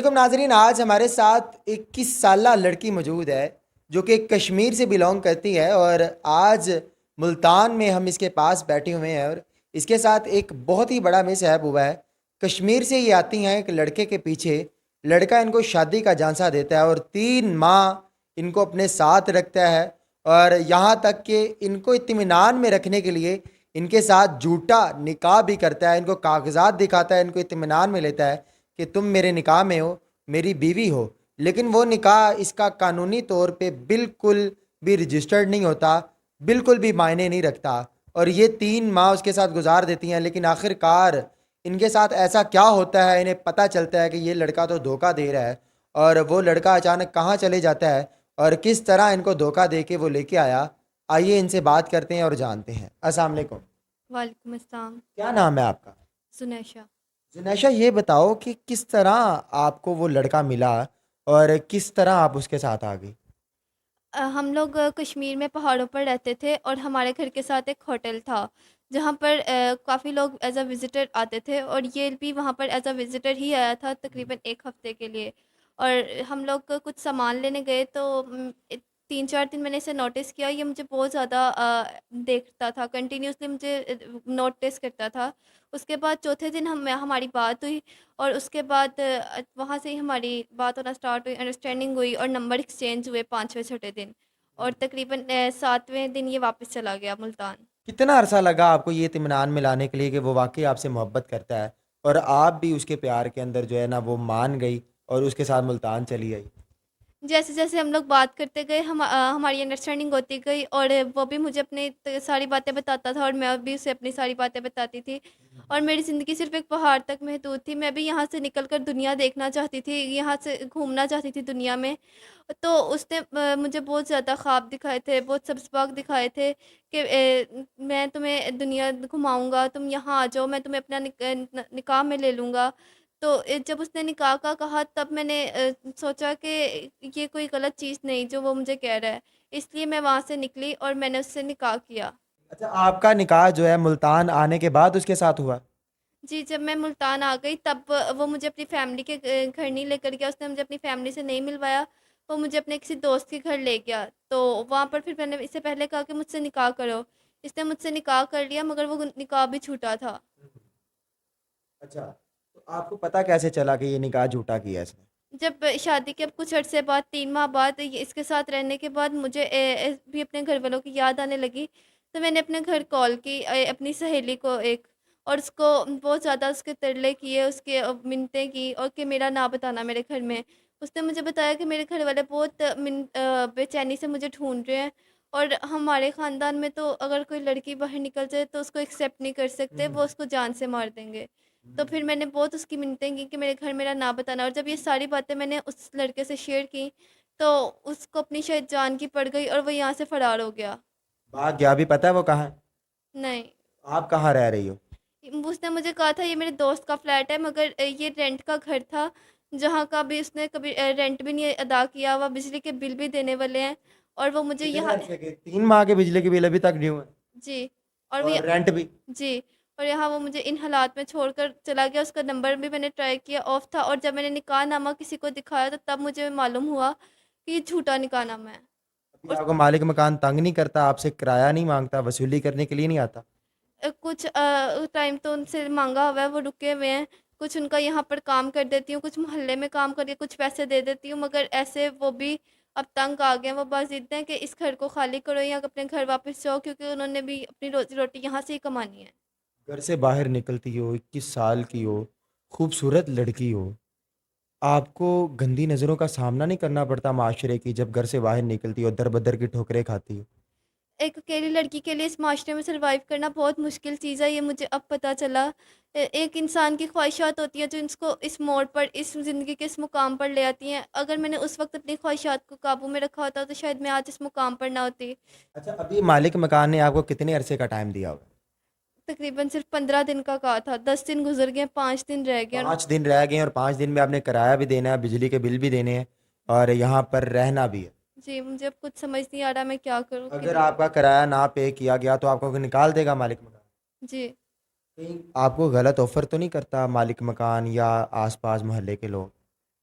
علیکم ناظرین، آج ہمارے ساتھ 21 سالہ لڑکی موجود ہے جو کہ کشمیر سے بلونگ کرتی ہے، اور آج ملتان میں ہم اس کے پاس بیٹھے ہوئے ہیں، اور اس کے ساتھ ایک بہت ہی بڑا مس ہیپ ہوا ہے۔ کشمیر سے یہ آتی ہیں ایک لڑکے کے پیچھے، لڑکا ان کو شادی کا جھانسا دیتا ہے اور 3 ماہ ان کو اپنے ساتھ رکھتا ہے، اور یہاں تک کہ ان کو اطمینان میں رکھنے کے لیے ان کے ساتھ جھوٹا نکاح بھی کرتا ہے، ان کو کاغذات دکھاتا ہے، ان کو اطمینان میں لیتا ہے کہ تم میرے نکاح میں ہو، میری بیوی ہو، لیکن وہ نکاح اس کا قانونی طور پہ بالکل بھی رجسٹرڈ نہیں ہوتا، بالکل بھی معنی نہیں رکھتا، اور یہ 3 ماہ اس کے ساتھ گزار دیتی ہیں۔ لیکن آخر کار ان کے ساتھ ایسا کیا ہوتا ہے، انہیں پتہ چلتا ہے کہ یہ لڑکا تو دھوکہ دے رہا ہے، اور وہ لڑکا اچانک کہاں چلے جاتا ہے اور کس طرح ان کو دھوکہ دے کے وہ لے کے آیا۔ آئیے ان سے بات کرتے ہیں اور جانتے ہیں۔ السلام علیکم، وعلیکم السلام۔ کیا نام ہے آپ کا؟ سنیشا۔ زنیشا، یہ بتاؤ کہ کس طرح آپ کو وہ لڑکا ملا اور کس طرح آپ اس کے ساتھ آ گئی؟ ہم لوگ کشمیر میں پہاڑوں پر رہتے تھے، اور ہمارے گھر کے ساتھ ایک ہوٹل تھا جہاں پر کافی لوگ ایز اے وزٹر آتے تھے، اور یہ بھی وہاں پر ایز اے وزٹر ہی آیا تھا تقریباً 1 ہفتے کے لیے۔ اور ہم لوگ کچھ سامان لینے گئے تو 3 4 دن میں نے اسے نوٹس کیا، یہ مجھے بہت زیادہ دیکھتا تھا، کنٹینیوسلی مجھے نوٹس کرتا تھا۔ اس کے بعد چوتھے دن ہماری بات ہوئی، اور اس کے بعد وہاں سے ہی ہماری بات ہونا اسٹارٹ ہوئی، انڈرسٹینڈنگ ہوئی، اور نمبر ایکسچینج ہوئے 5ویں 6ٹے دن، اور تقریباً 7ویں دن یہ واپس چلا گیا ملتان۔ کتنا عرصہ لگا آپ کو یہ اطمینان میں لانے کے لیے کہ وہ واقعی آپ سے محبت کرتا ہے اور آپ بھی اس کے پیار کے اندر جو ہے نا وہ مان گئی اور اس کے ساتھ ملتان چلی آئی؟ جیسے جیسے ہم لوگ بات کرتے گئے، ہماری انڈرسٹینڈنگ ہوتی گئی، اور وہ بھی مجھے اپنی ساری باتیں بتاتا تھا، اور میں بھی اسے اپنی ساری باتیں بتاتی تھی، اور میری زندگی صرف ایک پہاڑ تک محدود تھی۔ میں بھی یہاں سے نکل کر دنیا دیکھنا چاہتی تھی، یہاں سے گھومنا چاہتی تھی دنیا میں۔ تو اس نے مجھے بہت زیادہ خواب دکھائے تھے، بہت سبز باغ دکھائے تھے کہ میں تمہیں دنیا گھماؤں گا، تم یہاں آ جاؤ، میں تمہیں اپنا نکاح میں لے لوں گا۔ تو جب اس نے نکاح کا کہا، تب میں نے سوچا کہ یہ کوئی غلط چیز نہیں جو وہ مجھے کہہ رہا ہے، اس لیے میں وہاں سے نکلی اور میں نے اس سے نکاح کیا۔ اچھا، آپ کا نکاح جو ہے ملتان آنے کے بعد اس کے ساتھ ہوا؟ جی، جب میں ملتان آ گئی تب وہ مجھے اپنی فیملی کے گھر نہیں لے کر گیا، اس نے مجھے اپنی فیملی سے نہیں ملوایا، وہ مجھے اپنے کسی دوست کے گھر لے گیا۔ تو وہاں پر پھر میں نے اس سے پہلے کہا کہ مجھ سے نکاح کرو، اس نے مجھ سے نکاح کر لیا، مگر وہ نکاح بھی چھوٹا تھا۔ اچھا، تو آپ کو پتہ کیسے چلا کہ یہ نکاح جھوٹا کیا اس نے؟ جب شادی کے اب کچھ عرصے بعد 3 ماہ بعد اس کے ساتھ رہنے کے بعد مجھے بھی اپنے گھر والوں کی یاد آنے لگی، تو میں نے اپنے گھر کال کی اپنی سہیلی کو ایک، اور اس کو بہت زیادہ اس کے ترلے کیے، اس کے منتیں کی، اور کہ میرا نہ بتانا میرے گھر میں۔ اس نے مجھے بتایا کہ میرے گھر والے بہت بے چینی سے مجھے ڈھونڈ رہے ہیں، اور ہمارے خاندان میں تو اگر کوئی لڑکی باہر نکل جائے تو اس کو ایکسیپٹ نہیں کر سکتے، وہ اس کو جان سے مار دیں گے۔ تو پھر میں نے بہت اس کی منتیں کی کہ میرے گھر میرا نہ بتانا، اور جب یہ ساری باتیں میں نے اس لڑکے سے شیئر کی تو اس کو اپنی شاید جان کی پڑ گئی، اور وہ یہاں سے فرار ہو گیا۔ بھاگ گیا؟ بھی پتہ ہے وہ کہاں ہے؟ نہیں، آپ کہاں رہ رہی ہو؟ اس نے مجھے کہا تھا یہ میرے دوست کا فلیٹ ہے، مگر یہ رینٹ کا گھر تھا جہاں کا بھی اس نے کبھی رینٹ بھی نہیں ادا کیا ہوا، بجلی کے بل بھی دینے والے ہیں، اور وہ مجھے کتنے یہاں۔ عرصے کے؟ 3 ماہ کے بجلی کے بل ابھی تک ڈیو ہیں؟ جی، اور وہ اور رینٹ بھی؟ جی، اور یہاں وہ مجھے ان حالات میں چھوڑ کر چلا گیا۔ اس کا نمبر بھی میں نے ٹرائی کیا، آف تھا، اور جب میں نے نکاح نامہ کسی کو دکھایا تو تب مجھے معلوم ہوا کہ یہ جھوٹا نکاح نامہ ہے۔ ابھی اور آپ کو مالک مکان تنگ نہیں کرتا؟ آپ سے کرایہ نہیں مانگتا؟ وصولی کرنے کے لیے نہیں آتا؟ کچھ ٹائم تو ان سے مانگا ہوا ہے، وہ رکے ہوئے ہیں، کچھ ان کا یہاں پر کام کر دیتی ہوں، کچھ محلے میں کام کر کے کچھ پیسے دے دیتی ہوں، مگر ایسے وہ بھی اب تنگ آ گئے ہیں، وہ بس ضد ہیں کہ اس گھر کو خالی کرو یا اپنے گھر واپس جاؤ، کیونکہ انہوں نے بھی اپنی روزی روٹی یہاں سے ہی کمانی ہے۔ گھر سے باہر نکلتی ہو، 21 سال کی ہو، خوبصورت لڑکی ہو، آپ کو گندی نظروں کا سامنا نہیں کرنا پڑتا معاشرے کی جب گھر سے باہر نکلتی ہو، در بدر کی ٹھوکریں کھاتی ہو؟ ایک اکیلی لڑکی کے لیے اس معاشرے میں سروائیو کرنا بہت مشکل چیز ہے، یہ مجھے اب پتہ چلا۔ ایک انسان کی خواہشات ہوتی ہیں جو اس کو اس موڑ پر، اس زندگی کے اس مقام پر لے آتی ہیں۔ اگر میں نے اس وقت اپنی خواہشات کو قابو میں رکھا ہوتا تو شاید میں آج اس مقام پر نہ ہوتی۔ اچھا، ابھی مالک مکان نے آپ کو کتنے عرصے کا ٹائم دیا ہوگا؟ تقریباً صرف 15 دن کا کہا تھا، 10 دن گزر گئے، 5 دن رہ گئے، اور 5 دن رہ گئے ہیں، اور 5 دن میں آپ نے کرایہ بھی دینا ہے، بجلی کے بل بھی دینے ہیں، اور یہاں پر رہنا بھی ہے۔ جی مجھے اب کچھ سمجھ نہیں آ رہا میں کیا کروں اگر آپ کا کرایہ نہ پے کیا گیا تو آپ کو نکال دے گا مالک مکان؟ جی، کہیں آپ کو غلط آفر تو نہیں کرتا مالک مکان یا آس پاس محلے کے لوگ؟